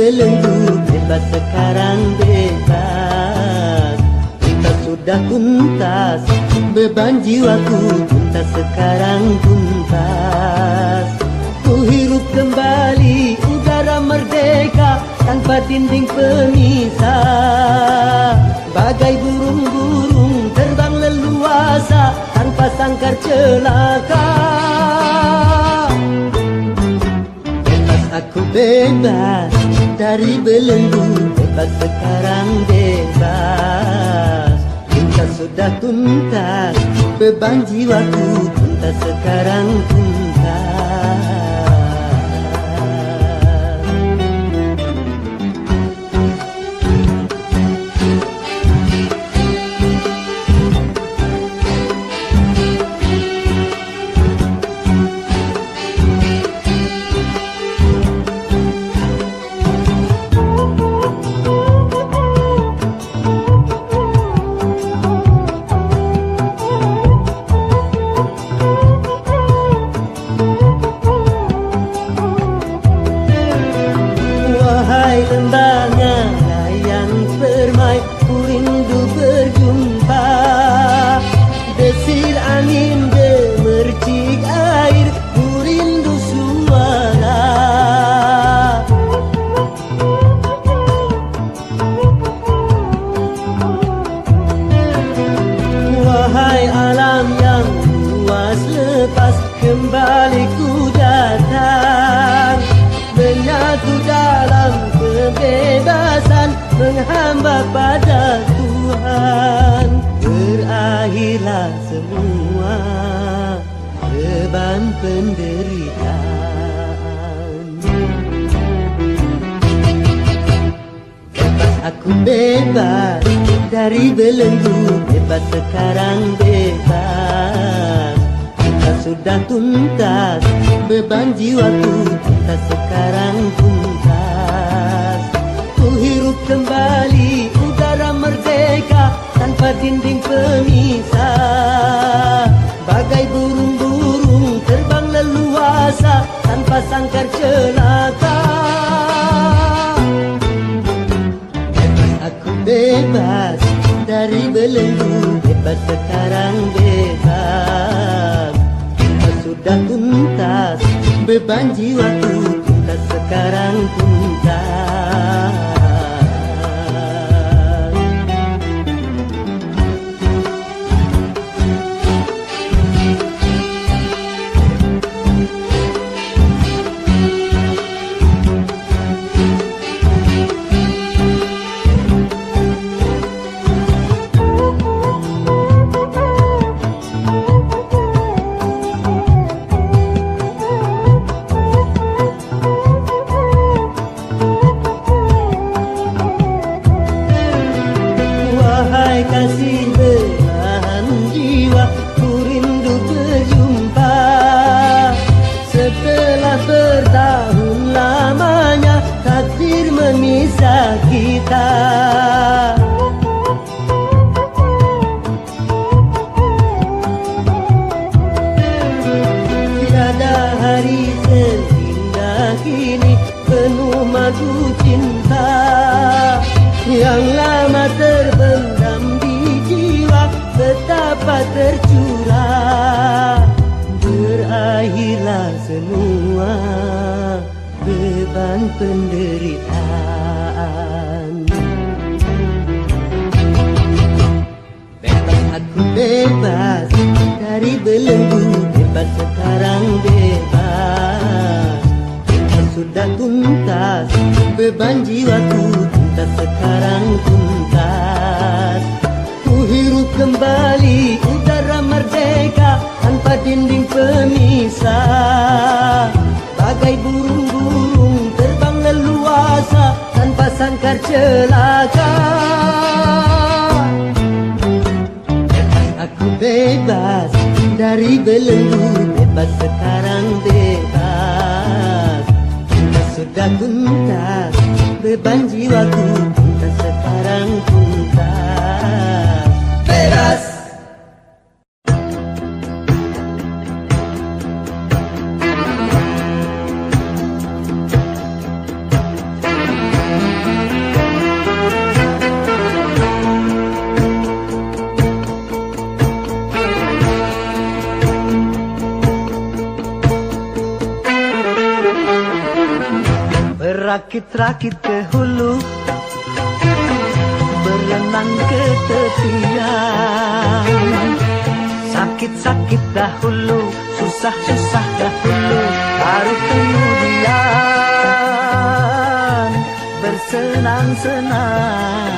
belenggu, bebas sekarang bebas. Cinta sudah tuntas, beban jiwaku tuntas sekarang tuntas. Ku hirup kembali udara merdeka tanpa dinding pemisah. Bagai burung-burung terbang leluasa tanpa sangkar celaka. Aku bebas dari belenggu, bebas sekarang bebas. Cinta sudah tuntas, beban jiwaku tuntas sekarang tuntas. Lembahnya layang permai, ku rindu berjumpa. Desir angin gemercik air, ku rindu suara. Wahai alam yang luas lepas, kembali ku datang. Menyatu dalam kebebasan, menghamba pada Tuhan. Berakhirlah semua beban penderitaan. Bebas aku bebas dari belenggu, bebas sekarang bebas. Cinta sudah tuntas, beban jiwaku tuntas sekarang tuntas. Ku hirup kembali udara merdeka tanpa dinding pemisah. Bagai burung-burung terbang leluasa tanpa sangkar celaka. Bebas aku bebas dari belenggu, bebas sekarang bebas. Cinta sudah tuntas, beban jiwaku tuntas sekarang tuntas. Kasih belahan jiwa, ku rindu berjumpa. Setelah bertahun lamanya takdir memisah kita. Tiada hari seindah kini, penuh madu cinta. Yang lama terbendam di jiwa, betapa tercurah. Berakhirlah semua beban penderitaan. Bebas aku bebas dari belenggu, bebas sekarang bebas. Cinta sudah tuntas, beban jiwaku tuntas sekarang tuntas. Ku hirup kembali udara merdeka tanpa dinding pemisah. Bagai burung-burung terbang leluasa tanpa sangkar celaka. Bebas aku bebas dari belenggu, bebas sekarang bebas. Cinta sudah tuntas, beban jiwaku tuntas sekarang tuntas. Bebas. Berakit-rakit ke hulu, berenang ke tepian. Sakit-sakit dahulu, susah-susah dahulu, baru kemudian bersenang-senang.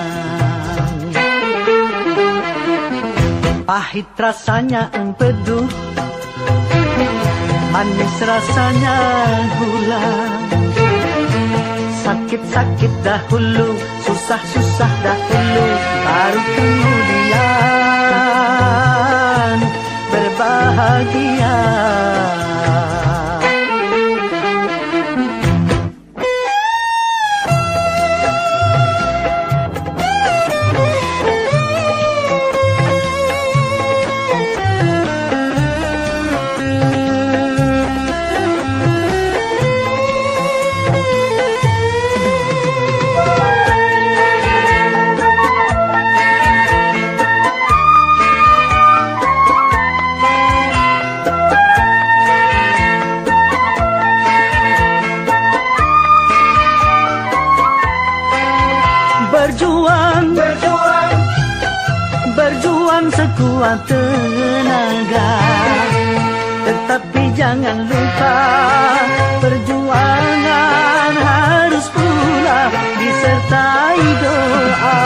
Pahit rasanya empedu, manis rasanya gula. Sakit-sakit dahulu, susah-susah dahulu, baru kemudian berbahagia. Berjuang sekuat tenaga, tetapi jangan lupa perjuangan harus pula disertai doa.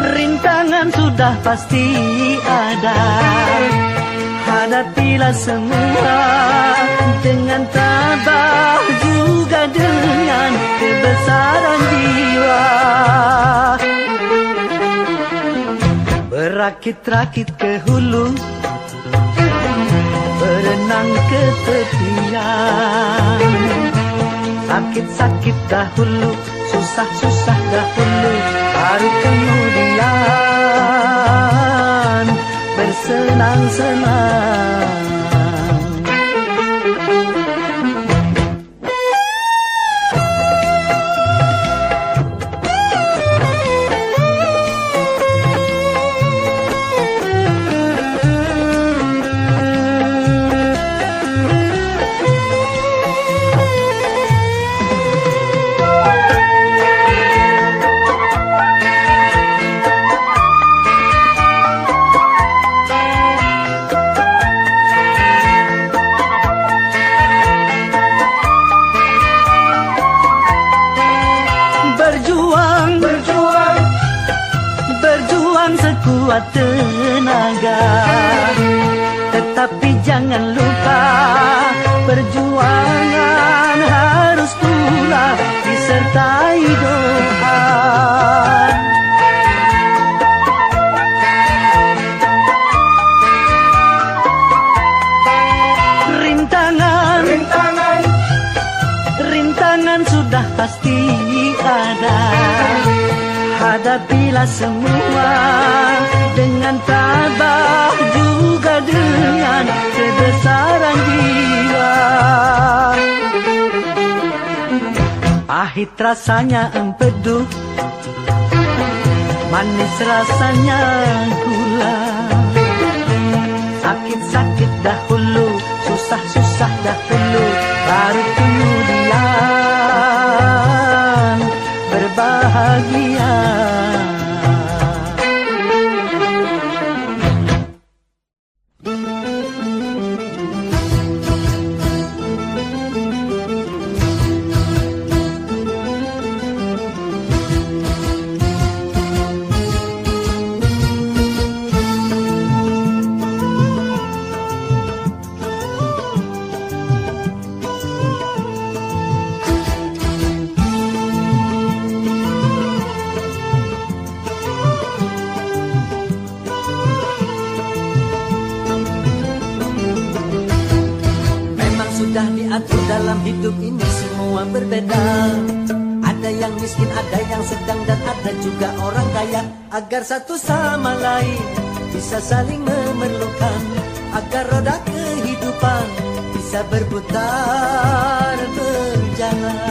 Rintangan sudah pasti ada. Hadapilah semua dengan tabah, juga dengan kebesaran jiwa. Berakit-rakit ke hulu, berenang ke tepian. Sakit-sakit dahulu, susah-susah dahulu, baru kemudian bersenang-senang. Berjuang sekuat tenaga, tetapi jangan lupa perjuangan harus pula disertai doa. Rintangan sudah pasti ada. Hadapilah semua dengan tabah, juga dengan kebesaran jiwa. Pahit rasanya empedu, manis rasanya gula. Sakit-sakit dahulu, susah-susah dahulu, baru kemudian berbahagia. Sudah diatur dalam hidup ini semua berbeda. Ada yang miskin, ada yang sedang, dan ada juga orang kaya. Agar satu sama lain bisa saling memerlukan, agar roda kehidupan bisa berputar berjalan.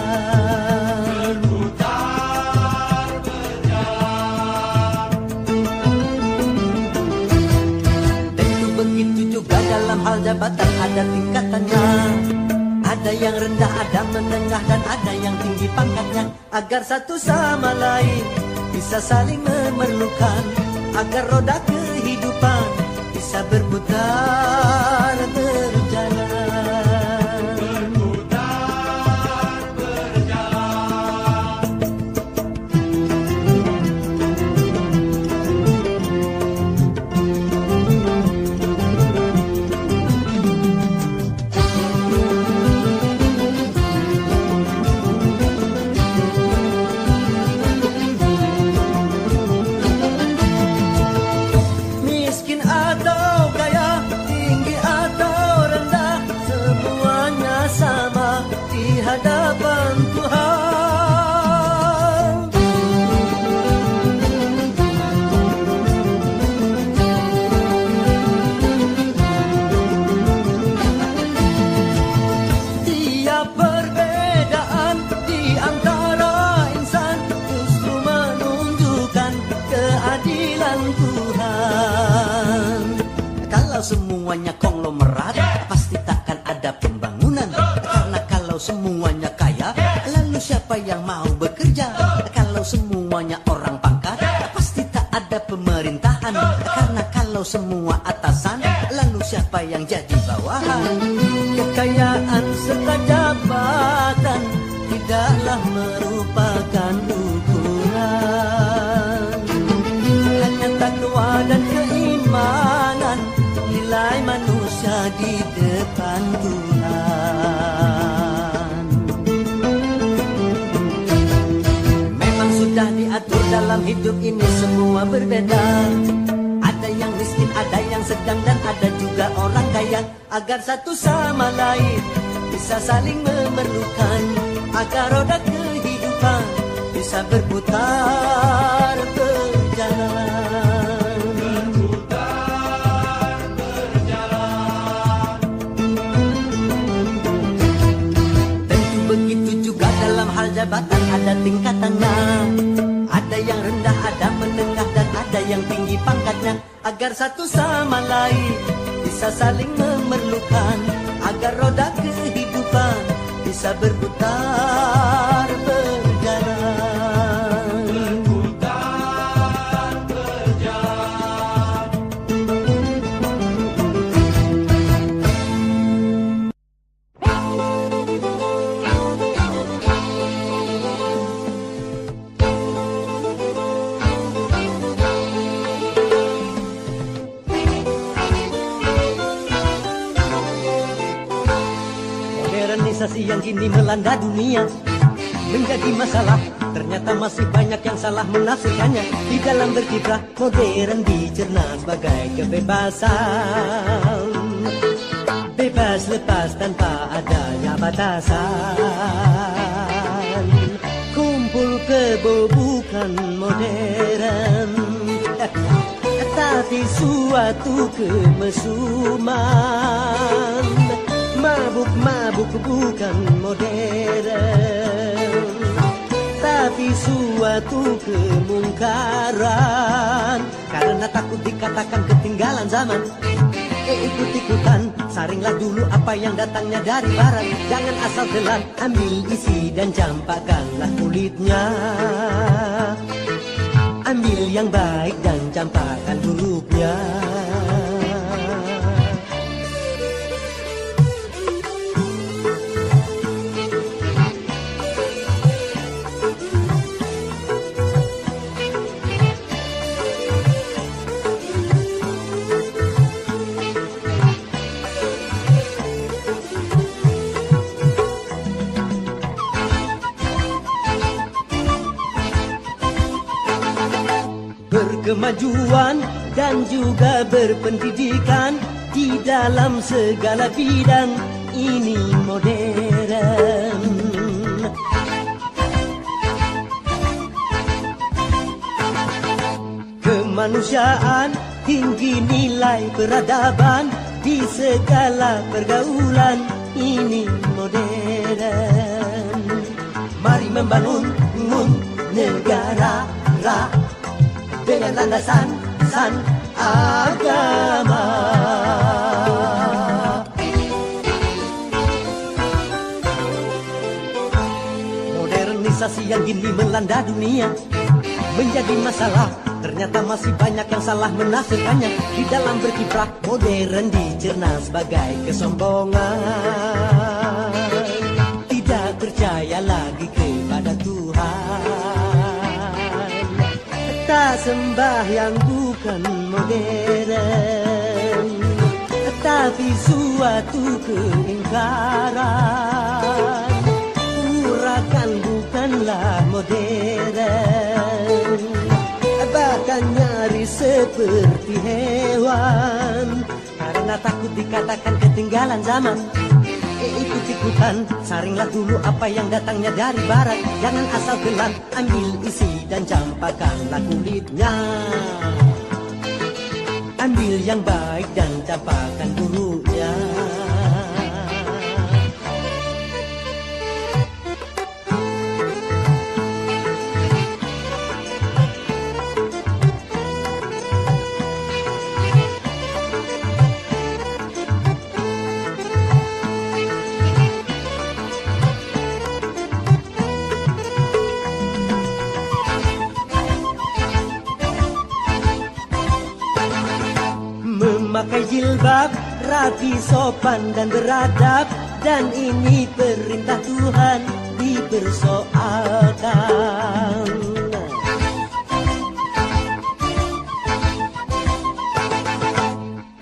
juga dalam hal jabatan ada tingkatannya. Ada yang rendah, ada menengah, dan ada yang tinggi pangkatnya. Agar satu sama lain bisa saling memerlukan, agar roda kehidupan bisa berputar berjalan. Hadapan Tuhan, tiap perbedaan di antara insan justru menunjukkan keadilan Tuhan. Kalau semuanya konglomerat, pasti takkan ada pembangunan. Semuanya kaya, lalu siapa yang mau bekerja? Kalau semuanya orang pangkat, pasti tak ada pemerintahan. Karena kalau semua atasan, lalu siapa yang jadi bawahan? Kekayaan serta jabatan tidaklah merupakan ukuran. Hanya takwa dan keimanan, nilai manusia di depan Tuhan. Sudah diatur dalam hidup ini semua berbeda. Ada yang miskin, ada yang sedang, dan ada juga orang kaya. Agar satu sama lain bisa saling memerlukan, agar roda kehidupan bisa berputar berjalan. Berputar berjalan. Tentu begitu juga dalam hal jabatan ada tingkatannya. Ada yang rendah, ada menengah, dan ada yang tinggi pangkatnya. Agar satu sama lain bisa saling memerlukan, agar roda kehidupan bisa berputar berjalan. Berputar berjalan. Modernisasi yang kini melanda dunia menjadi masalah. Ternyata masih banyak yang salah menafsirkannya. Di dalam berkiprah modern dicerna sebagai kebebasan, bebas lepas tanpa adanya batasan. Kumpul kebo bukan modern, tapi suatu kemesuman. Mabuk-mabuk bukan modern, tapi suatu kemungkaran. Karena takut dikatakan ketinggalan zaman, ikut-ikutan, saringlah dulu apa yang datangnya dari barat. Jangan asal telan, ambil isi dan campakkanlah kulitnya. Ambil yang baik dan campakkan buruknya. Berkemajuan dan juga berpendidikan di dalam segala bidang ini modern. Kemanusiaan, tinggi nilai peradaban di segala pergaulan ini modern. Mari membangun negara dengan landasan agama. modernisasi yang kini melanda dunia menjadi masalah. Ternyata masih banyak yang salah menafsirkannya. Di dalam berkiprah modern dicerna sebagai kesombongan. Tidak percaya lagi kepada Tuhan. Tak sembah yang bukan modern, tapi suatu keingkaran. Urakan bukanlah modern, bahkan nyaris seperti hewan. Karena takut dikatakan ketinggalan zaman, ikut-ikutan, saringlah dulu apa yang datangnya dari barat. Jangan asal telan, ambil isi dan campakkanlah kulitnya. Ambil yang baik dan campakkan buruknya. Memakai jilbab, rapi, sopan dan beradab, dan ini perintah Tuhan dipersoalkan.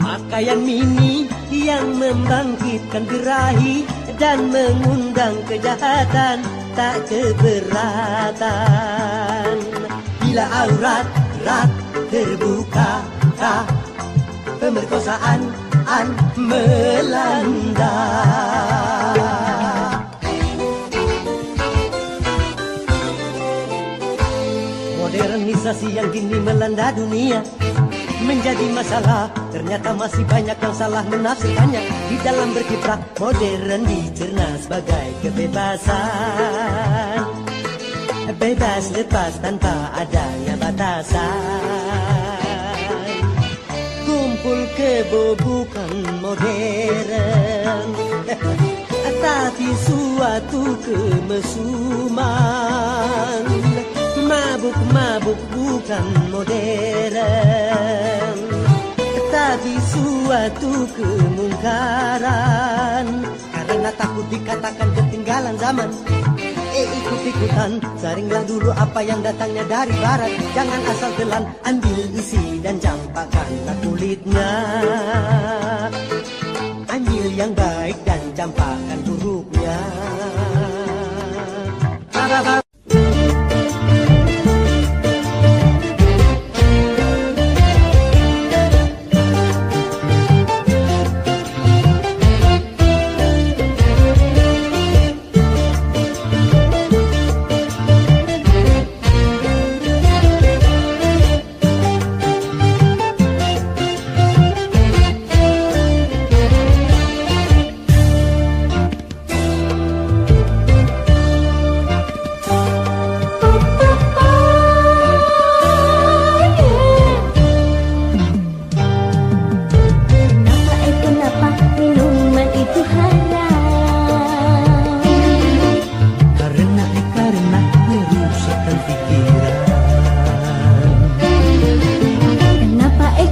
Pakaian mini yang membangkitkan birahi dan mengundang kejahatan, tak keberatan. Bila aurat terbuka, pemerkosaan melanda. Modernisasi yang kini melanda dunia menjadi masalah. Ternyata masih banyak yang salah menafsirkannya. Di dalam berkiprah modern dicerna sebagai kebebasan. Bebas lepas tanpa adanya batasan. Kumpul kebo bukan modern, tapi suatu kemesuman. Mabuk-mabuk bukan modern, tapi suatu kemungkaran. Karena takut dikatakan ketinggalan zaman, ikut-ikutan, saringlah dulu apa yang datangnya dari barat. Jangan asal telan, ambil isi dan campakkanlah kulitnya. Ambil yang baik dan campakkan buruknya.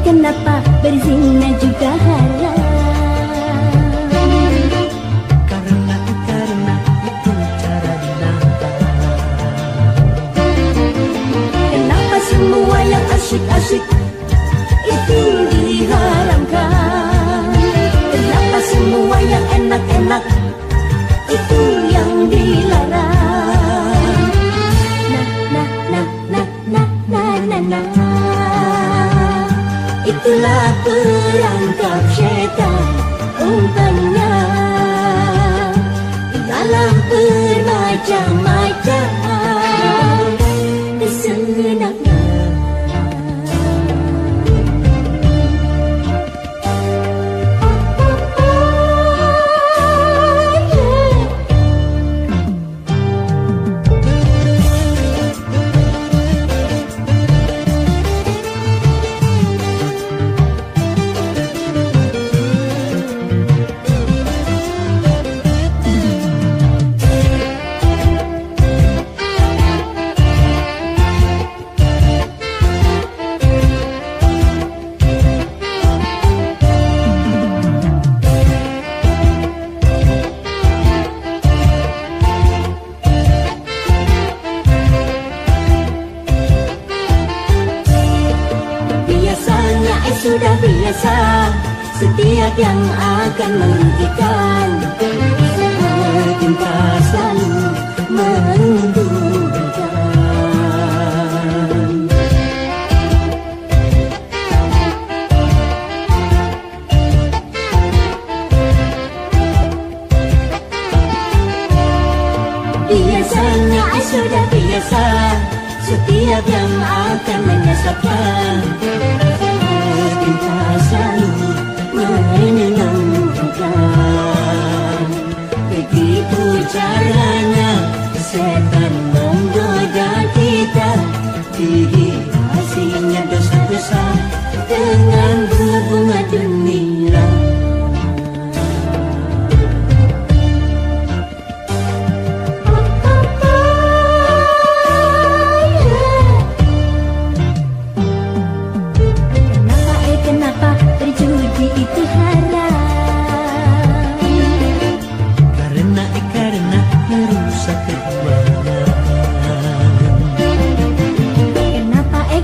Kenapa berzina juga haram? Karena itu cara dinampak. Kenapa semua yang asyik-asyik itu diharamkan? Kenapa semua yang enak-enak itu yang dilarang? Itulah perangkap syaitan umpannya dalam bermacam-macam kesenangan. yang akan merugikan. Cinta selalu menguntungkan. Biasanya sudah biasa, setiap yang akan menyesatkan. Cinta selalu menyenangkan. Begitu caranya setan menggoda kita, dihiasinya dosa-dosa dengan bunga dunia. Kenapa berjudi itu haram? Karena merusak keuangan.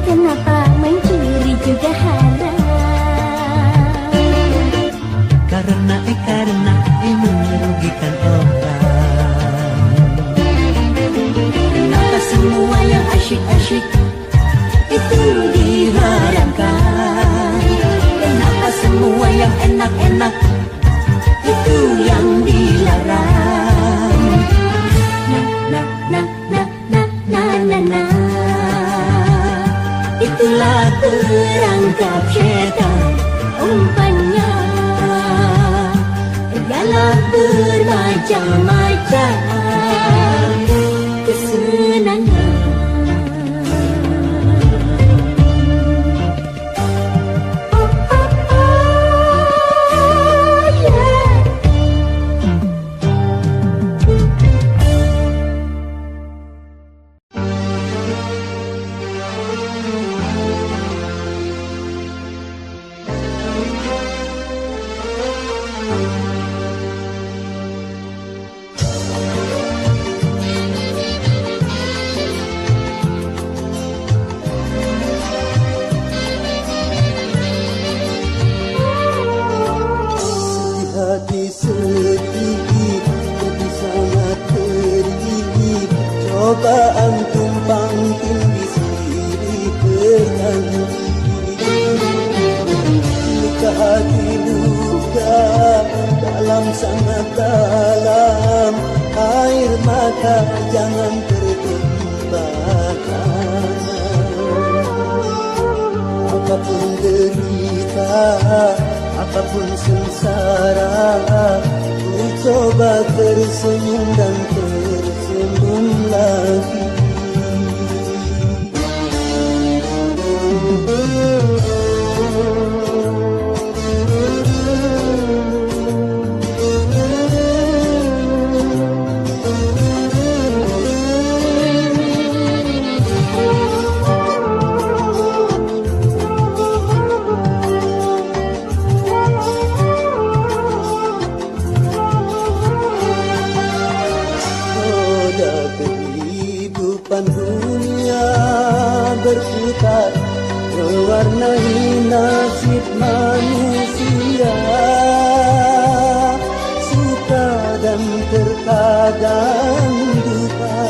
Kenapa mencuri juga haram? Karena merugikan orang. Kenapa semua yang asyik-asyik itu diharamkan? Kenapa semua yang enak-enak itu yang dilarang? Na. Itulah perangkap syaitan, umpannya ialah bermacam-macam kesenangan. Cobaan tumpang tindih silih bertanding. Luka hati luka dalam sangat dalam. Air mata jangan tertumpahkan. Apapun derita, apapun sengsara, ku coba tersenyum dan tersenyum lagi. Dunia berputar mewarnai nasib manusia, suka dan terkadang duka.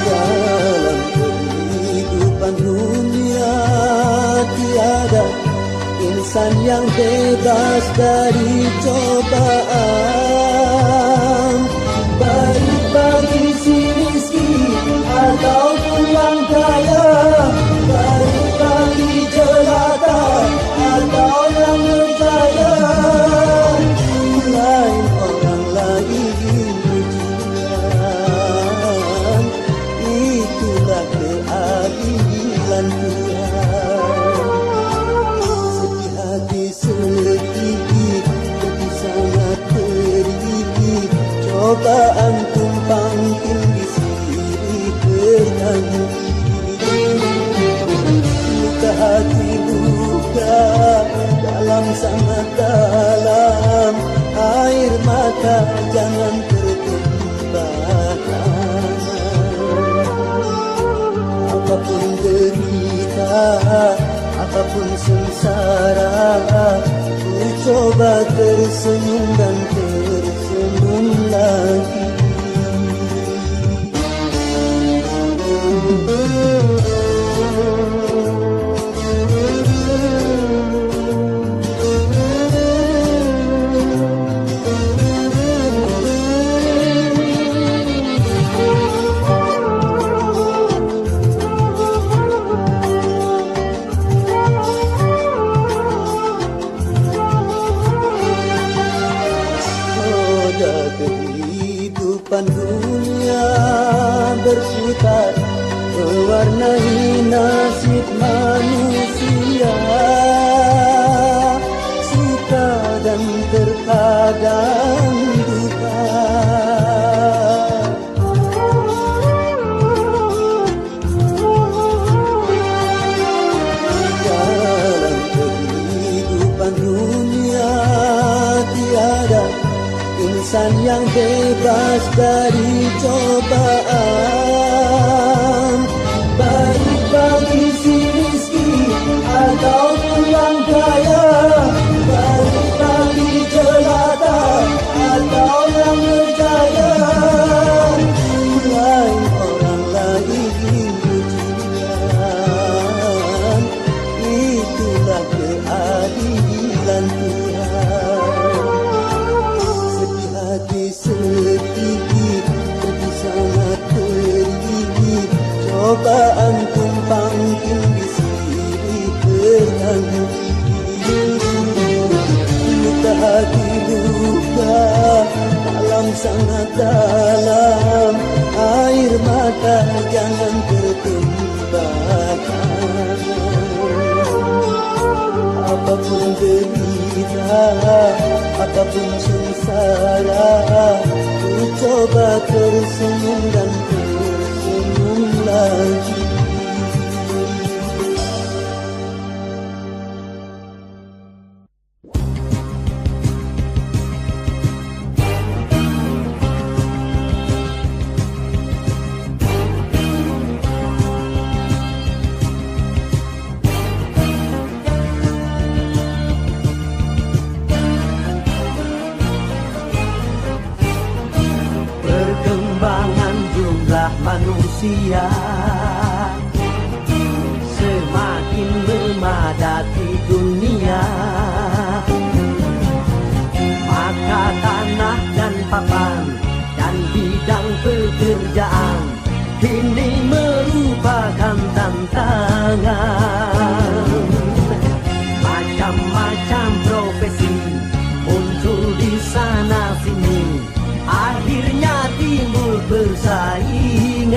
Dalam kehidupan dunia tiada insan yang bebas dari cobaan. Baik bagi si miskin ataupun yang kaya, baik bagi jelata atau yang berjaya. Lain orang lain ujian, itulah keadilan Tuhan. Sedih, tapi sangat perih. Cobaan tumpang tindih silih bertanding. Luka hati luka dalam sangat dalam. Air mata jangan tertumpahkan. coba tersenyum dan tersenyum lagi. Kehidupan dunia berputar mewarnai nasib manusia, suka dan terkadang duka. Dalam kehidupan dunia tiada insan yang bebas dari cobaan, baik bagi si miskin ataupun yang kaya, baik bagi jelata atau yang berjaya. Lain orang lain ujian, itulah keadilan Tuhan. Hati sedih, hati sangat perih, cobaan tumpang tindih silih berhenti. Luka hati luka dalam sangat dalam, air mata jangan tertumpahkan. Apapun derita, apapun sengsara, ku coba tersenyum dan tersenyum lagi. Manusia semakin memadati dunia, maka tanah dan papan dan bidang pekerjaan kini merupakan tantangan. Macam-macam profesi muncul di sana sini, akhirnya timbul persaingan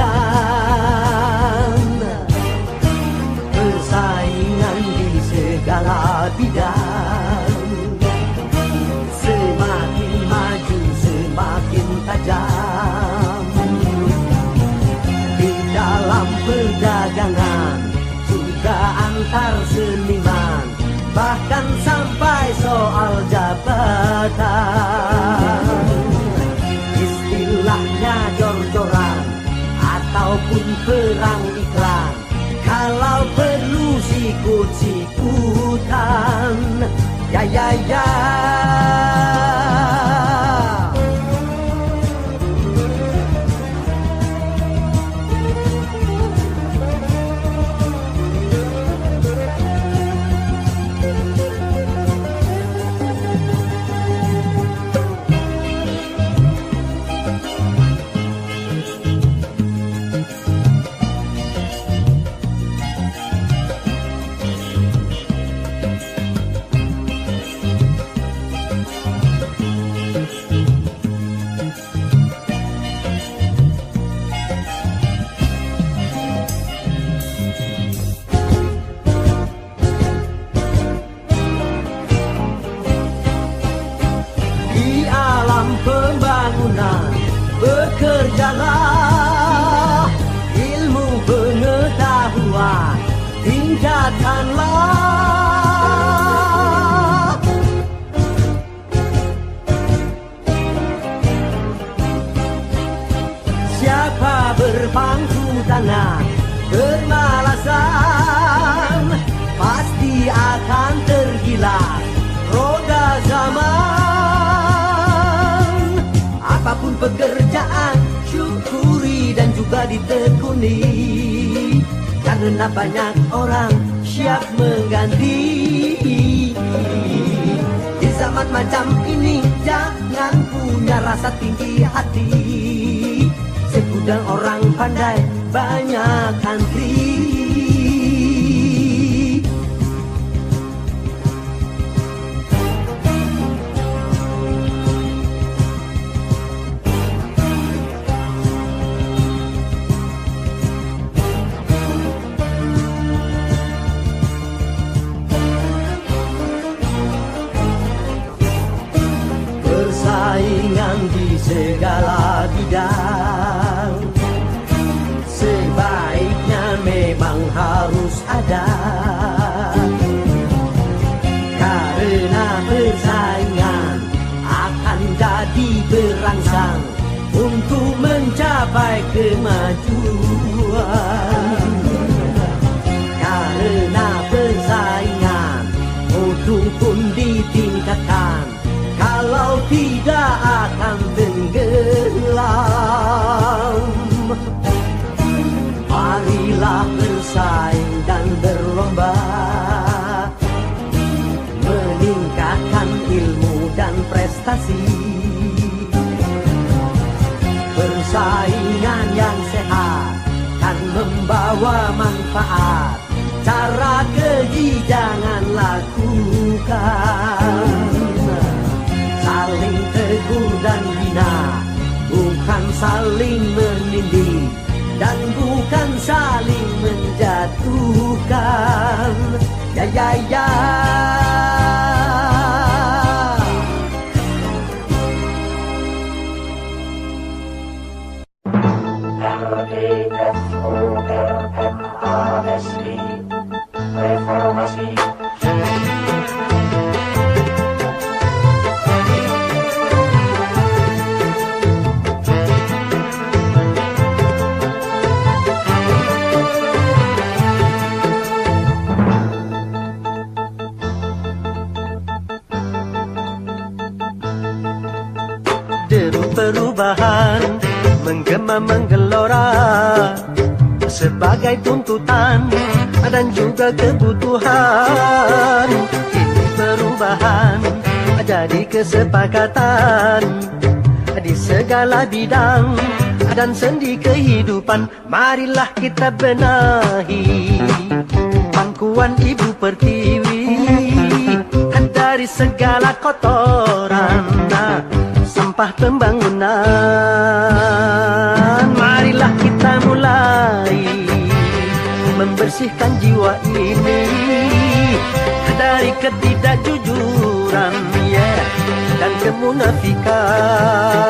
di segala bidang. Semakin maju semakin tajam. Di dalam perdagangan juga antar seniman, bahkan sampai soal jabatan. Istilahnya jor-joran ataupun perang iklan, kalau perlu sikut-sikutan. Ya ya ya. Pembangunan, bekerjalah, ilmu pengetahuan tingkatkanlah. Siapa berpangku tangan bermalasan, pasti akan tergilas roda zaman. ditekuni, karena banyak orang siap mengganti. Di zaman macam ini jangan punya rasa tinggi hati, segudang orang pandai banyak antri. Persaingan di segala bidang sebaiknya memang harus ada, karena persaingan akan jadi berangsang untuk mencapai kemajuan. Karena persaingan mutu pun ditingkatkan, kalau tidak akan tenggelam. Marilah bersaing dan berlomba, meningkatkan ilmu dan prestasi. Persaingan yang sehat kan membawa manfaat, cara keji jangan lakukan. Saling tegur dan bina, bukan saling menindih, dan bukan saling menjatuhkan. Ya ya ya. Reformasi. Deru perubahan menggema menggelora sebagai tuntutan dan juga kebutuhan. Ini perubahan jadi kesepakatan di segala bidang dan sendi kehidupan. Marilah kita benahi pangkuan Ibu Pertiwi dari segala kotoran sampah pembangunan. Marilah kita mulai membersihkan jiwa ini dari ketidakjujuran, dan kemunafikan.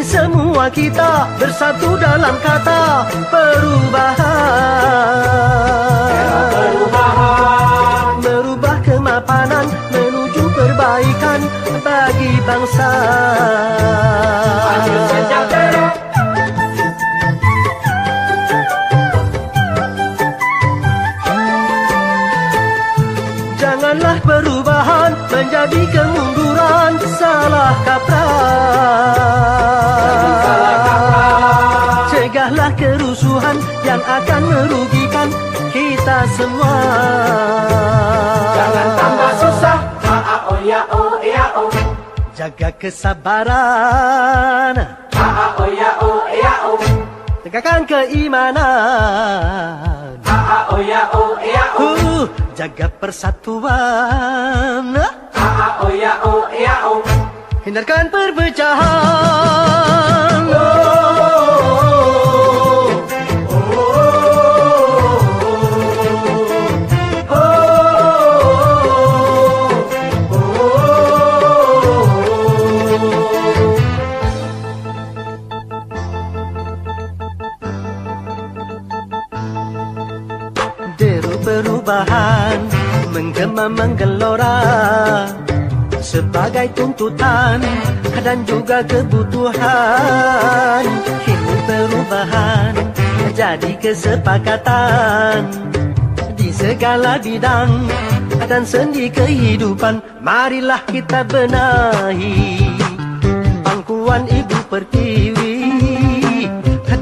Semua kita bersatu dalam kata perubahan. Merubah kemapanan menuju perbaikan bagi bangsa. Janganlah perubahan menjadi kemunduran, salah kaprah. Cegahlah kerusuhan yang akan merugikan kita semua. Jangan tambah susah, oh ya oh ya oh. Jaga kesabaran, Oh ya oh ya oh. tegakkan keimanan, Oh ya oh ya oh. Jaga persatuan, Oh ya oh ya oh. hindarkan perpecahan. menggema menggelora sebagai tuntutan dan juga kebutuhan. Ingin perubahan jadi kesepakatan di segala bidang dan sendi kehidupan. Marilah kita benahi pangkuan Ibu Pertiwi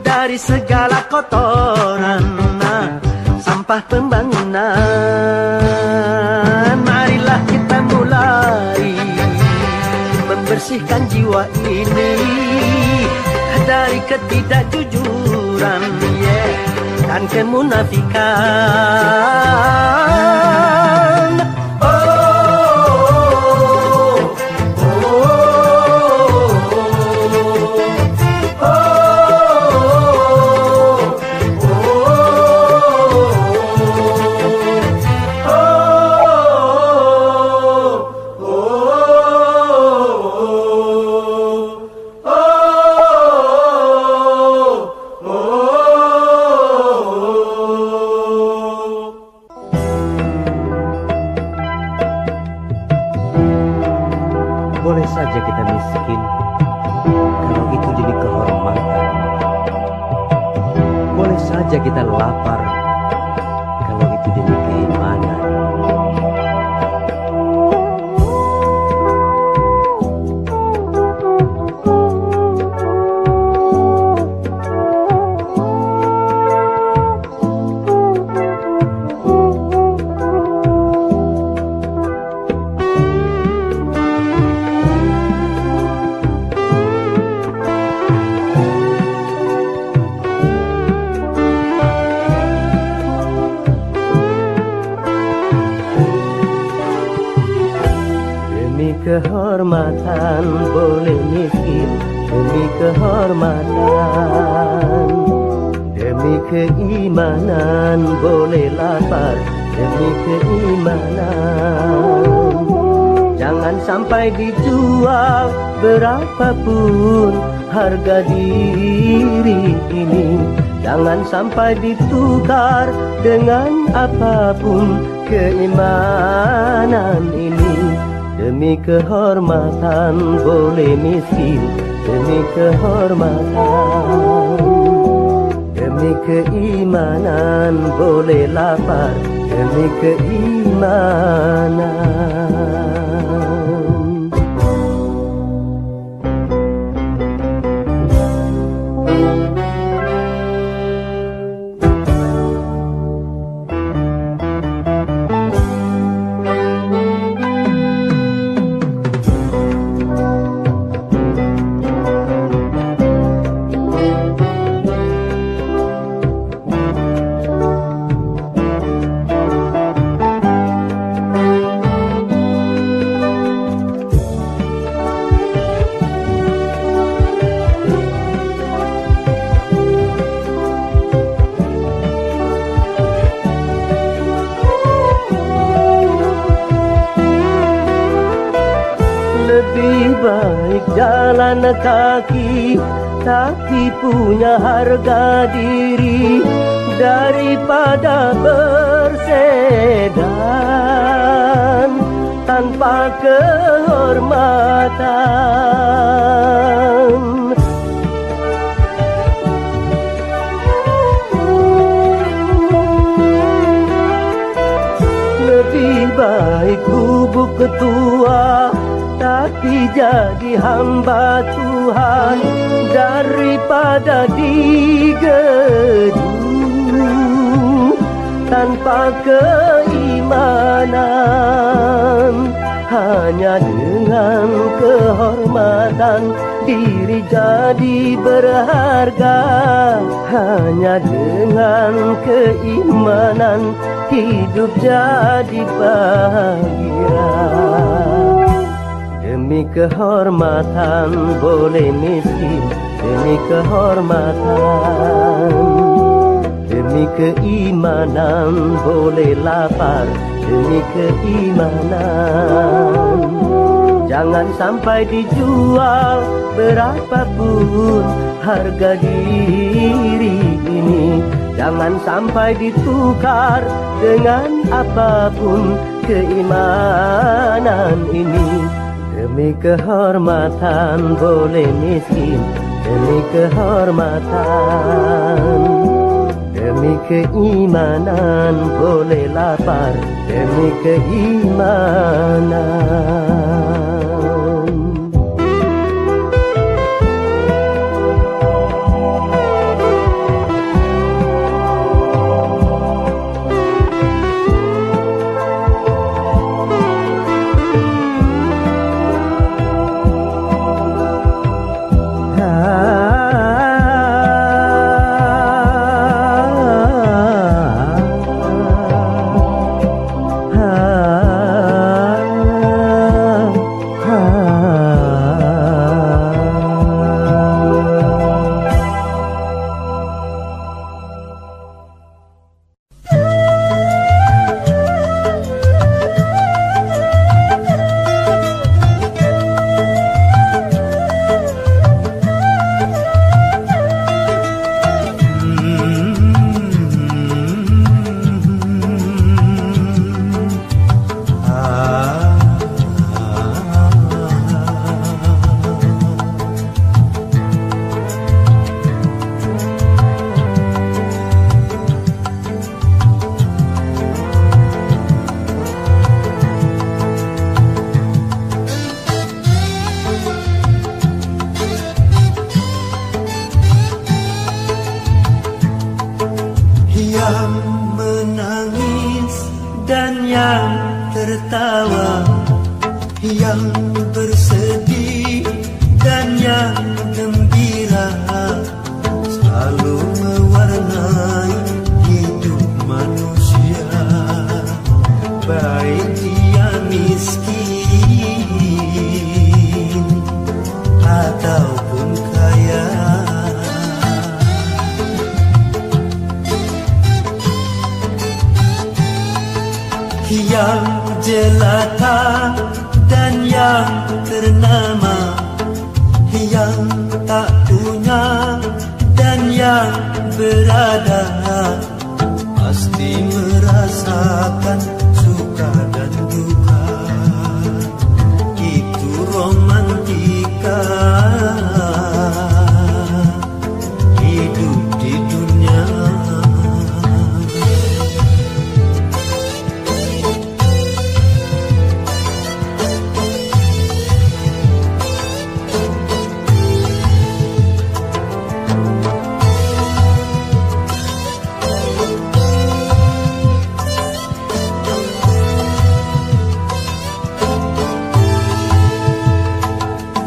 dari segala kotoran sampah pembangunan. Marilah kita mulai membersihkan jiwa ini dari ketidakjujuran dan kemunafikan. Boleh saja kita miskin kalau itu demi kehormatan. Boleh saja kita lapar kalau itu demi keimanan. Kehormatan boleh miskin demi kehormatan, demi keimanan boleh lapar demi keimanan. Jangan sampai dijual berapapun harga diri ini, jangan sampai ditukar dengan apapun keimanan ini. Demi kehormatan boleh miskin demi kehormatan, demi keimanan boleh lapar demi keimanan. Lebih baik jalan kaki tapi punya harga diri daripada bersedan tanpa kehormatan. Lebih baik gubuk ketua tapi jadi hamba Tuhan daripada digedung tanpa keimanan. Hanya dengan kehormatan diri jadi berharga, hanya dengan keimanan hidup jadi bahagia. Demi kehormatan boleh miskin demi kehormatan, demi keimanan boleh lapar demi keimanan. Jangan sampai dijual berapapun harga diri ini, jangan sampai ditukar dengan apapun keimanan ini. Demi kehormatan boleh miskin, demi kehormatan. Demi keimanan boleh lapar, demi keimanan.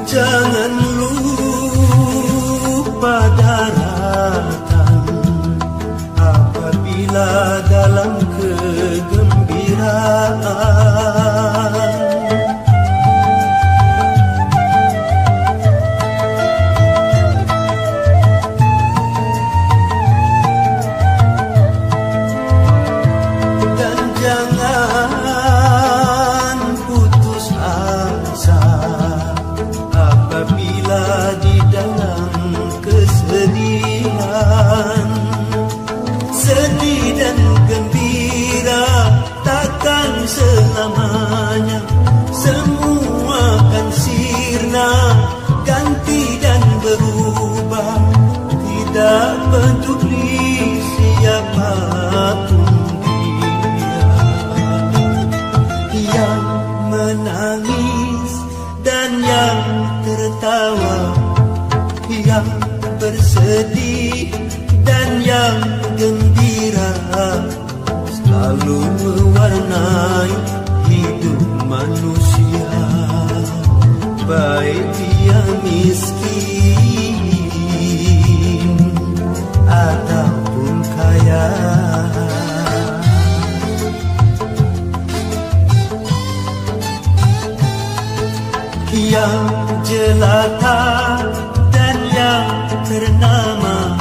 Jangan lupa daratan apabila dalam kegembiraan. Dan jangan putus asa apabila di dalam kesedihan. Sedih dan gembira takkan selamanya, semua akan sirna, ganti dan berubah. Tidak peduli siapapun dia yang menangis dan yang tertawa, yang bersedih dan yang gembira, selalu mewarnai hidup manusia, baik dia miskin ataupun kaya. Yang jelata dan yang ternama,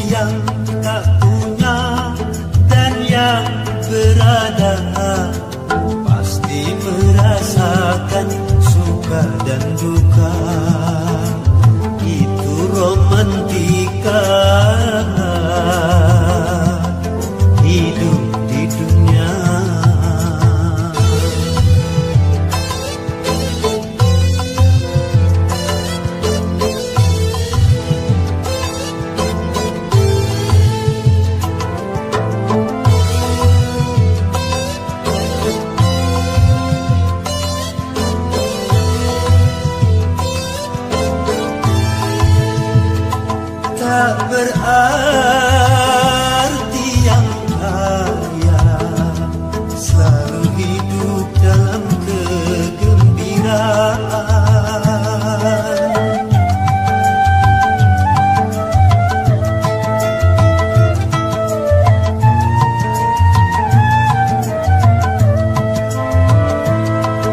yang tak punya dan yang berada, pasti merasakan suka dan duka. tak berarti yang kaya selalu hidup dalam kegembiraan.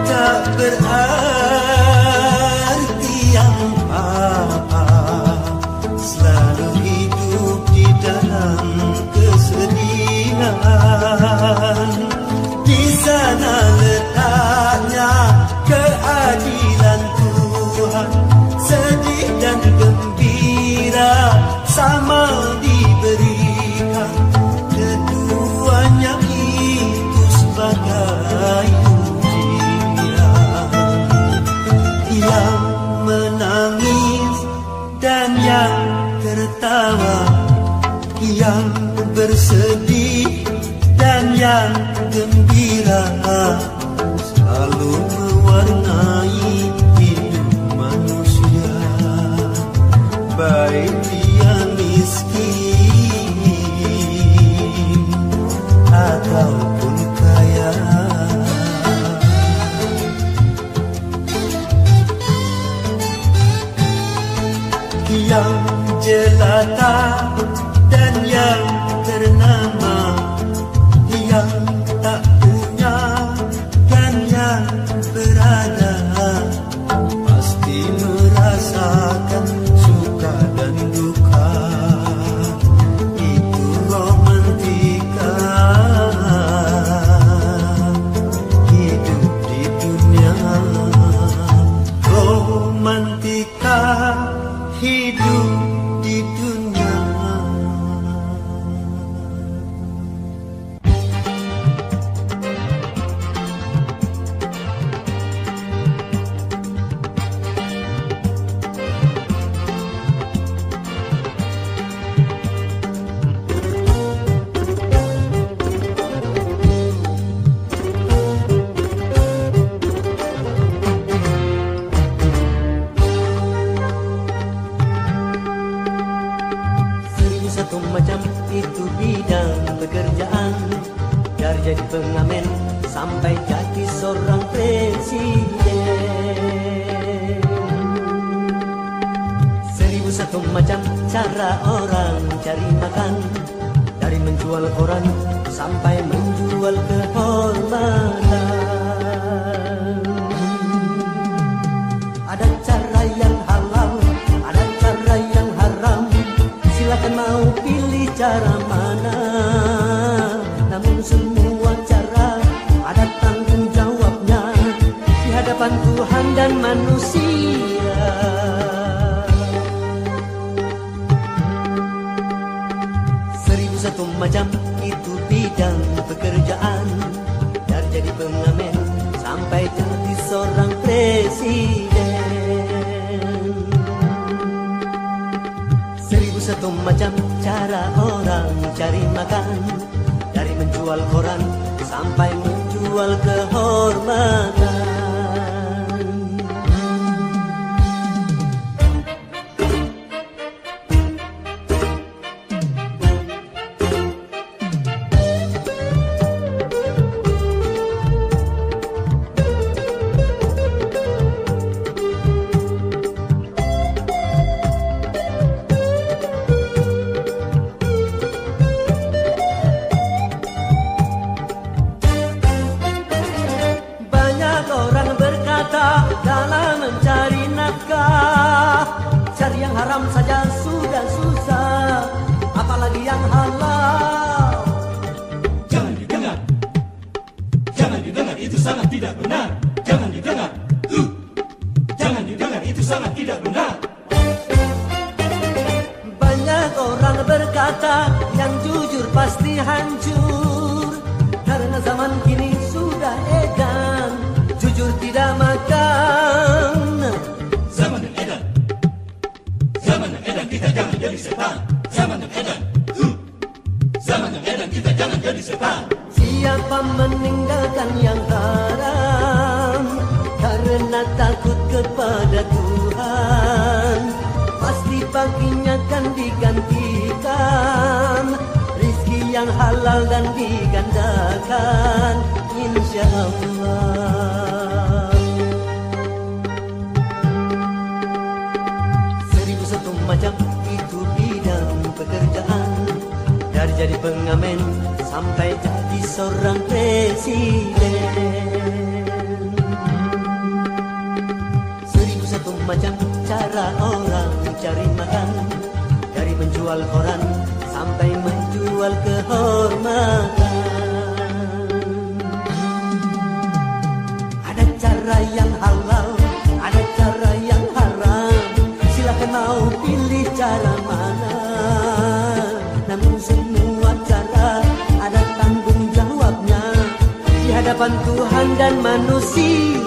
Tak berarti yang apa selalu hidup di dalam kesedihan. Di sana letaknya keadilan Tuhan, sedih dan gembira sama diberikan. Keduanya itu sebagai ujian. Yang menangis dan yang tertawa, yang bersedih dan yang gembira, selalu mewarnai hidup manusia, baik dia miskin ataupun kaya. Yang jelata dan yang ternama, yang tak punya dan yang berada, pasti merasakan suka dan duka. Itu romantika hidup di dunia. Romantika hidup di dunia. Satu macam itu bidang pekerjaan, dari jadi pengamen sampai jadi seorang presiden. 1001 macam cara orang cari makan, dari menjual koran sampai menjual kehormatan. Ada cara yang halal, ada cara yang haram. Silakan mau pilih cara mana, namun semua cara ada tanggung jawabnya di hadapan Tuhan dan manusia. Satu macam itu bidang pekerjaan, dari jadi pengamen sampai jadi seorang presiden. 1001 macam cara orang cari makan, dari menjual koran sampai menjual kehormatan. Dalam mencari nafkah, cari yang haram saja sudah susah, apalagi yang halal. Jangan didengar, jangan didengar, itu sangat tidak benar. Jangan didengar, jangan didengar, itu sangat tidak benar. Banyak orang berkata yang jujur pasti hancur, karena zaman kini sudah edan, jujur tidak makan. Zaman yang edan, zaman yang edan, kita jangan jadi setan. Zaman yang edan, zaman yang edan, kita jangan jadi setan. Siapa meninggalkan yang haram karena takut kepada Tuhan, pasti baginya kan diganti yang halal dan digandakan, insya Allah. 1001 macam itu bidang pekerjaan, dari jadi pengamen sampai jadi seorang presiden. 1001 macam cara orang cari makan, dari menjual koran sampai menjual kehormatan. Ada cara yang halal, ada cara yang haram, silakan mau pilih cara mana. Namun semua cara ada tanggung jawabnya di hadapan Tuhan dan manusia.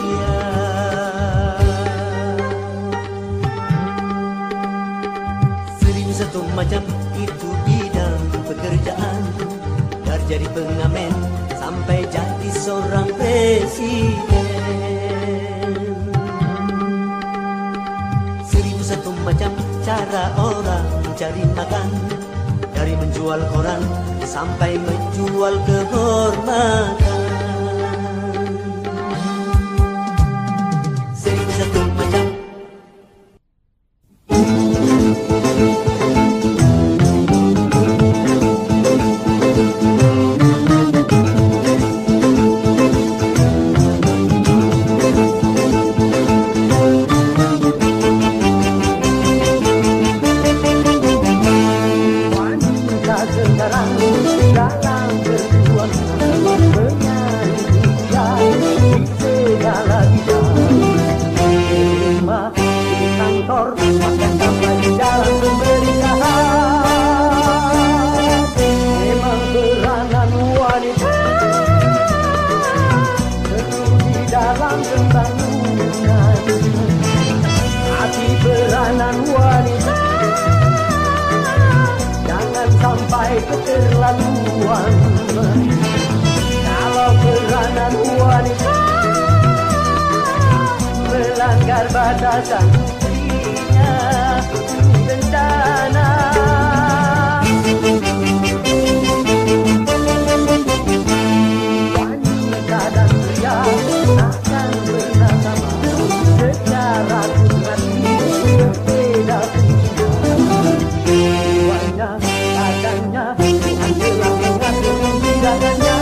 1001 macam itu bidang pekerjaan, dari jadi pengamen sampai jadi seorang presiden. 1001 macam cara orang cari makan, dari menjual koran sampai menjual kehormatan. 1001 macam. Keterlaluan, kalau peranan wanita melanggar batasan dirinya bencana. Wanita dan pria akan bersama secara hati berbeda jiwanya, adanya adalah mengatur pidana.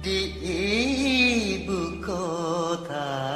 di ibu kota.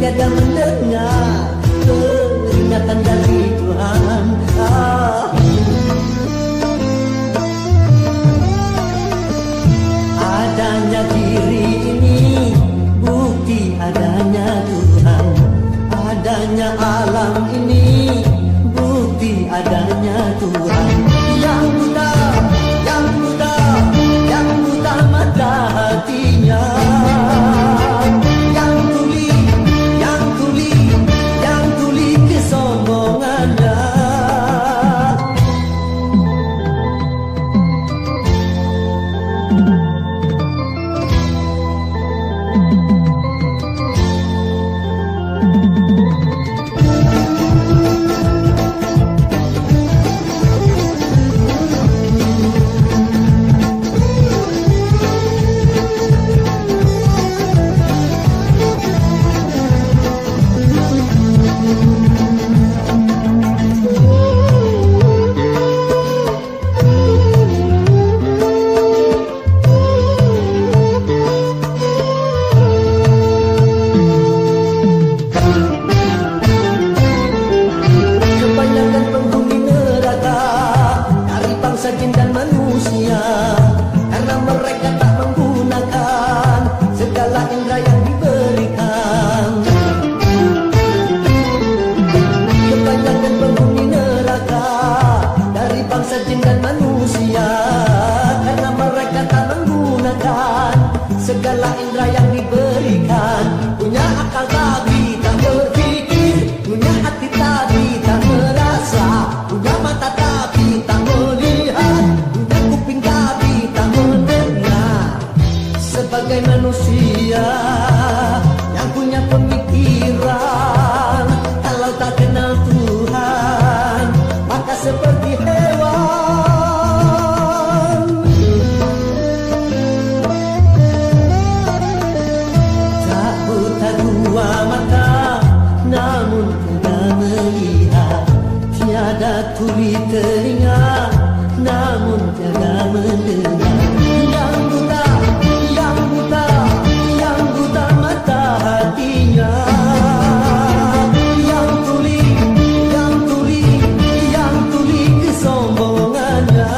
Tiada mendengar peringatan dari Tuhan. Adanya diri ini bukti adanya Tuhan. Adanya alam ini bukti adanya Tuhan. Yang buta, yang buta, yang buta mata hatinya. Segala indera yang diberikan, punya akal tapi tak berpikir, punya hati tapi tak merasa, punya mata tapi tak melihat, punya kuping tapi tak mendengar. Sebagai manusia yang punya pemikiran, kalau tak kenal Tuhan, maka seperti hewan. Dua mata namun tidak melihat, tiada tuli telinga namun tiada mendengar. Yang buta, yang buta, yang buta mata hatinya. Yang tuli, yang tuli, yang tuli kesombongannya,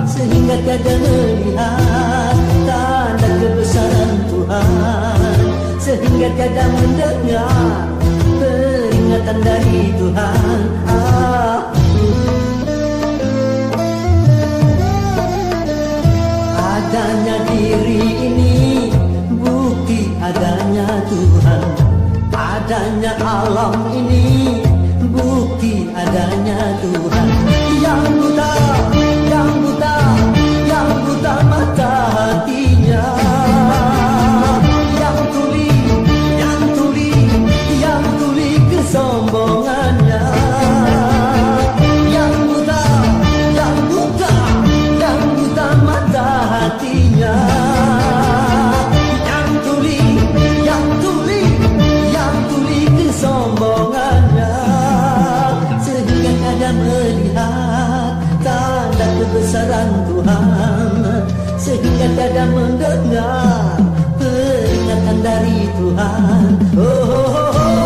sehingga tiada melihat tanda kebesaran Tuhan, sehingga tiada mendengar peringatan dari Tuhan. Adanya diri ini bukti adanya Tuhan. Adanya alam ini bukti adanya Tuhan. Yang buta, yang buta, yang buta mata hatinya. Sombongannya, yang buta, yang buta, yang buta mata hatinya. Yang tuli, yang tuli, yang tuli kesombongannya, sehingga kada melihat tanda kebesaran Tuhan, sehingga kada mendengar peringatan dari Tuhan. Oh, oh, oh.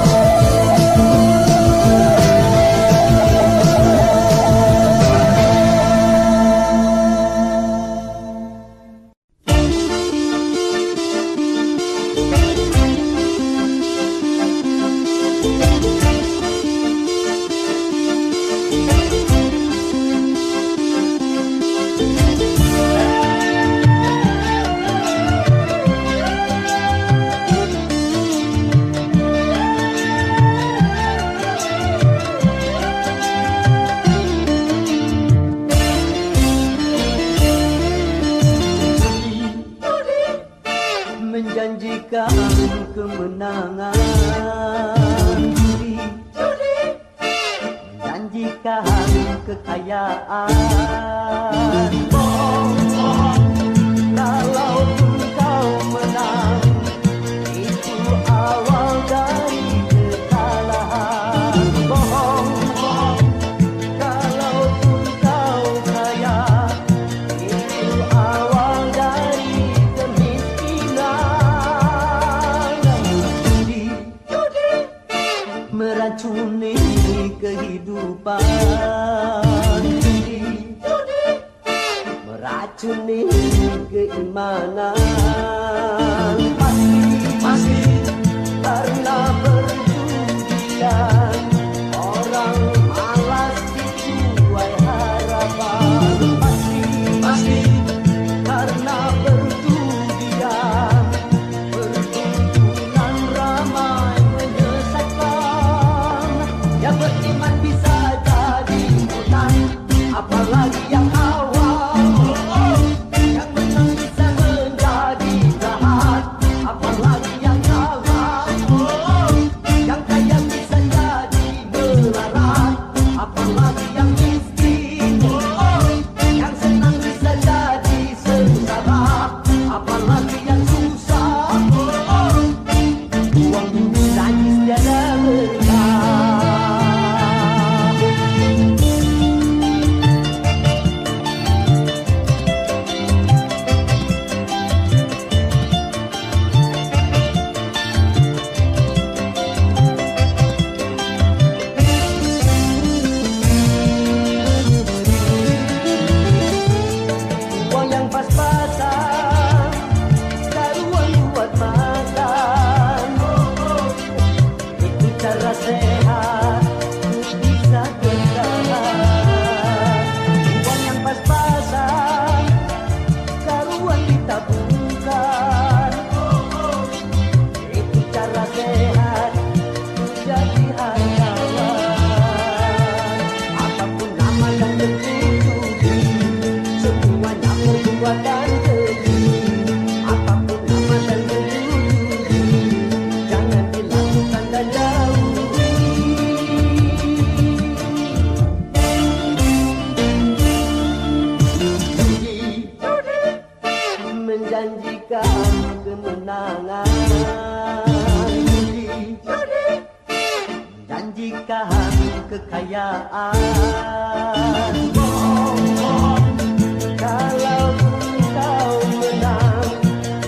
kekayaan. Kalaupun kau menang, itu awal dari kekalahan. Bohong, kalaupun kau kaya, itu awal dari kemiskinan. Judi meracuni kehidupan. Judi meracuni keimanan. Pasti karena perjudian orang malas dituai harapan. Pasti karena perjudian perkumpulan ramai menyesatkan. Yang beriman bisa jadi hutan, apalagi yang awam. Yang menang bisa menjadi jahat, apalagi yang kalah. Yang kaya bisa jadi melarat, apalagi yang miskin. Yang senang bisa jadi sengsara, apalagi yang susah. Uang bumi najis tiada berkah. Uang yang pas-pasan, taruhan buat makan. Itu cara sehat untuk bisa bertahan. Uang yang pas-pasan, taruhan ditabungkan. Itu cara sehat untuk jadi hartawan. Apapun nama yang tertutupi, semuanya perbuatan keji. Apapun nama dan tertutupi, jangan dilakukan dan jauhi. Judi menjanjikan kemenangan. Judi menjanjikan kekayaan. Kalaupun kau menang,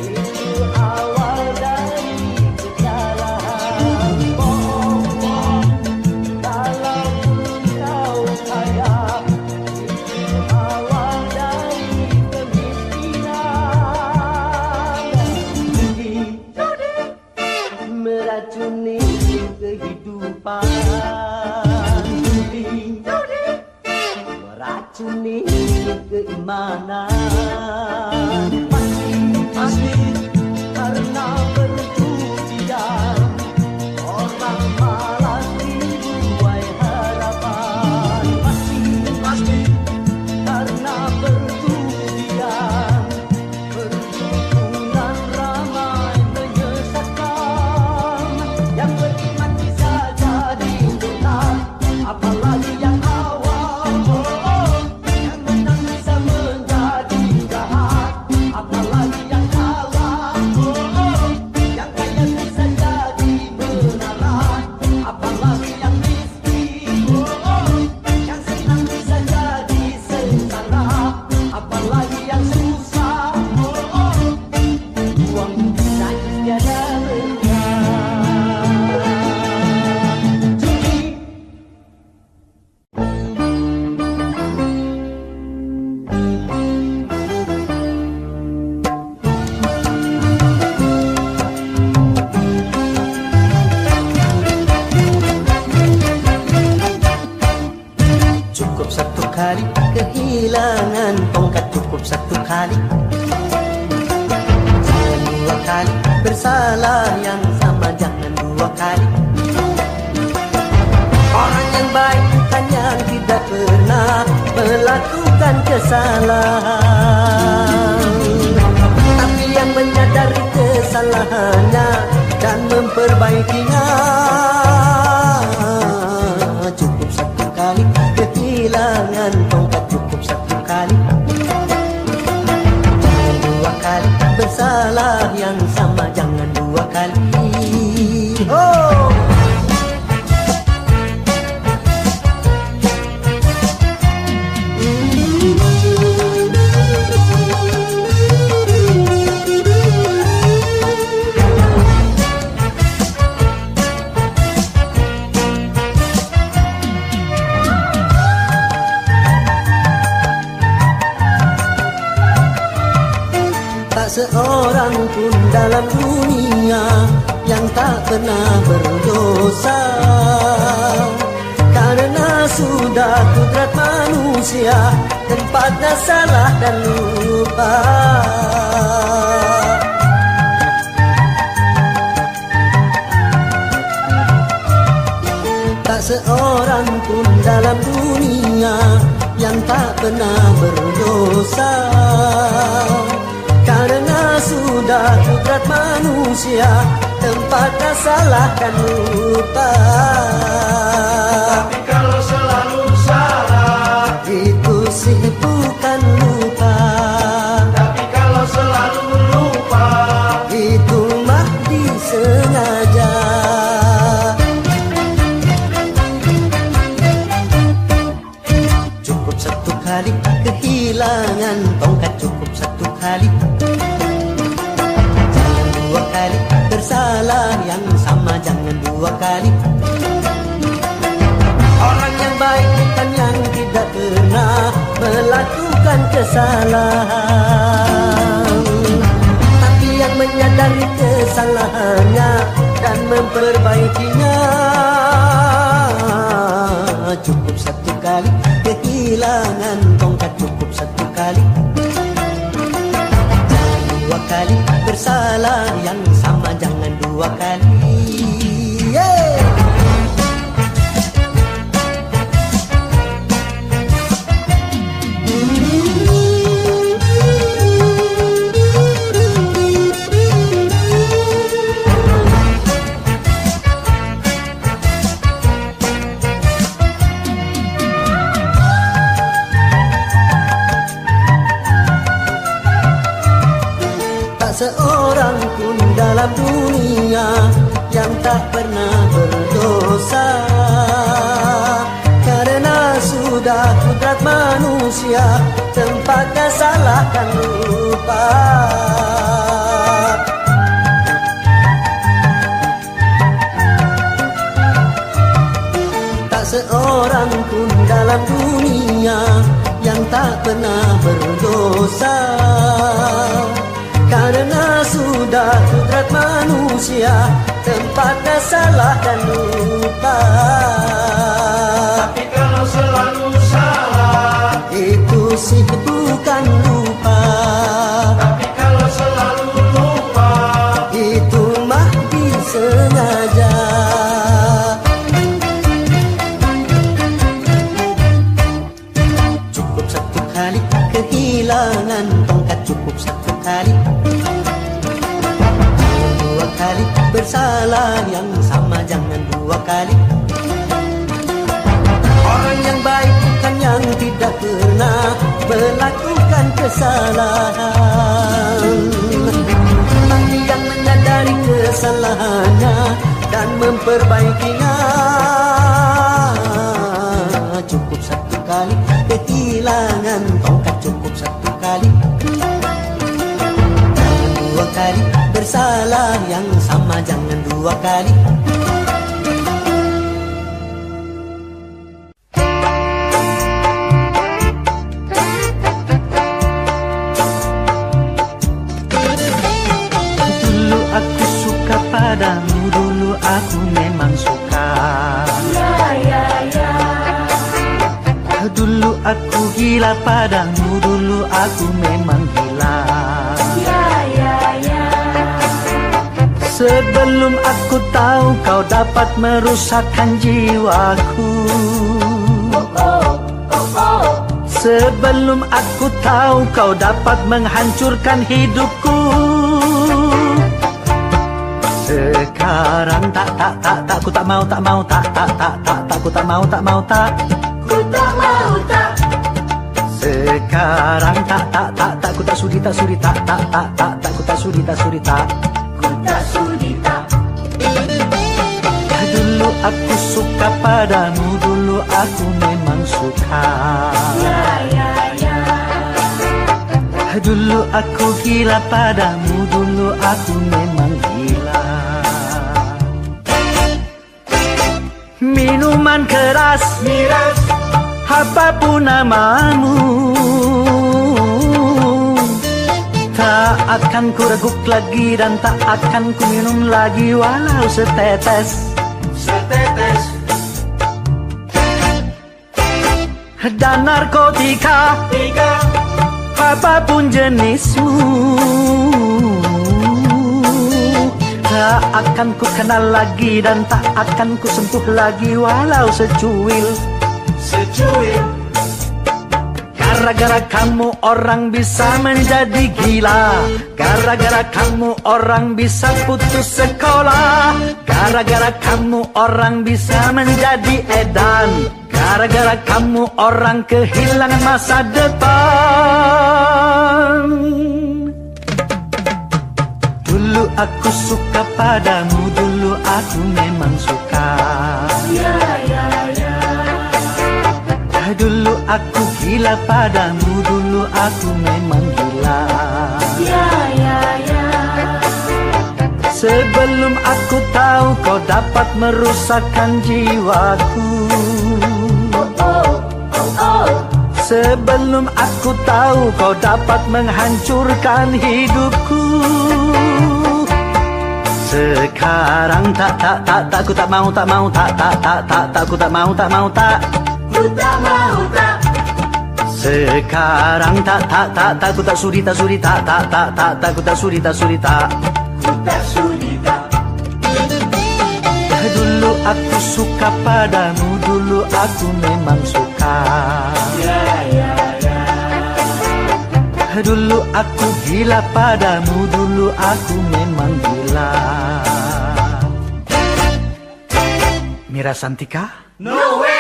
itu awal dari kekalahan. Kalaupun kau kaya, itu awal dari kemiskinan. Judi meracuni kehidupan. Judi meracuni keimanan. Pasti karena perjudian orang malas dibuai harapan. Pasti karena perjudian perkumpulan ramai menyesatkan. Yang beriman bisa jadi hutan, apalagi yang awam. Yang menang bisa menjadi jahat, apalagi yang kalah. Yang kaya bisa jadi melarat, apalagi yang miskin. Yang senang bisa jadi sengsara, apalagi yang susah. Uang bisa tiada berkah. Judi cukup satu kali kehilangan tongkat, cukup satu kali. Jangan dua kali bersalah yang sama, jangan dua kali. Orang yang baik bukan yang tidak pernah melakukan kesalahan, tapi yang menyadari kesalahannya dan memperbaikinya. Cukup satu kali kehilangan pun dalam dunia yang tak pernah berdosa, karena sudah kudrat manusia tempatnya salah dan lupa. Tak seorang pun dalam dunia yang tak pernah berdosa, karena sudah kudrat manusia tempatnya salah dan lupa. Tapi kalau selalu salah, itu sih bukan lupa. tapi kalau selalu lupa, Itu mah disengaja. Cukup satu kali kehilangan tongkat, cukup satu kali. Jangan dua kali bersalah yang sama, jangan dua kali. Orang yang baik bukan yang tidak pernah melakukan kesalahan, tapi yang menyadari kesalahannya dan memperbaikinya. Cukup satu kali kehilangan tongkat, cukup satu kali. Jangan dua kali bersalah yang sama, jangan dua kali. Yeah. Seorang pun dalam dunia yang tak pernah berdosa, karena sudah kudrat manusia tempatnya salah dan lupa. Tak seorang pun dalam dunia yang tak pernah berdosa, karena sudah kudrat manusia tempatnya salah dan lupa. tapi kalau selalu salah, Itu sih bukan lupa. tapi kalau selalu lupa, Itu mah disengaja. Cukup satu kali kehilangan tongkat, cukup satu kali. Jangan dua kali bersalah yang sama, jangan dua kali. Orang yang baik bukan yang tidak pernah melakukan kesalahan, tapi yang menyadari kesalahannya dan memperbaikinya. Cukup satu kali kehilangan tongkat, cukup satu kali. Jangan dua kali bersalah yang sama, jangan dua kali. Dulu aku suka padamu, dulu aku memang suka. Dulu aku gila padamu, dulu aku memang gila. Sebelum aku tahu kau dapat merusakkan jiwaku, sebelum aku tahu kau dapat menghancurkan hidupku. Sekarang tak, ku tak mau, tak, ku tak mau, Ku tak mau tak. sekarang tak, ku tak sudi, ku tak sudi, Ku tak sudi tak. Dulu aku suka padamu, dulu aku memang suka. Dulu aku gila padamu, dulu aku memang gila. Minuman keras, miras, apapun namamu, Tak akan ku reguk lagi dan tak akan ku minum lagi walau setetes. Setetes. Dan narkotika, apapun jenismu, tak akan ku kenal lagi dan tak akan ku sentuh lagi walau secuil. Secuil. Gara-gara kamu orang bisa menjadi gila, gara-gara kamu orang bisa putus sekolah, gara-gara kamu orang bisa menjadi edan, gara-gara kamu orang kehilangan masa depan. Dulu aku suka padamu, dulu aku memang suka. Dulu aku gila padamu, dulu aku memang gila. Sebelum aku tahu kau dapat merusakkan jiwaku, sebelum aku tahu kau dapat menghancurkan hidupku. Sekarang tak ku tak mau tak ku tak mau Ku tak mau tak. Sekarang tak ku tak sudi tak ku tak sudi tak. Ku tak sudi tak. Dulu aku suka padamu, dulu aku memang suka. Dulu aku gila padamu, dulu aku memang gila. Mira Santika? No way.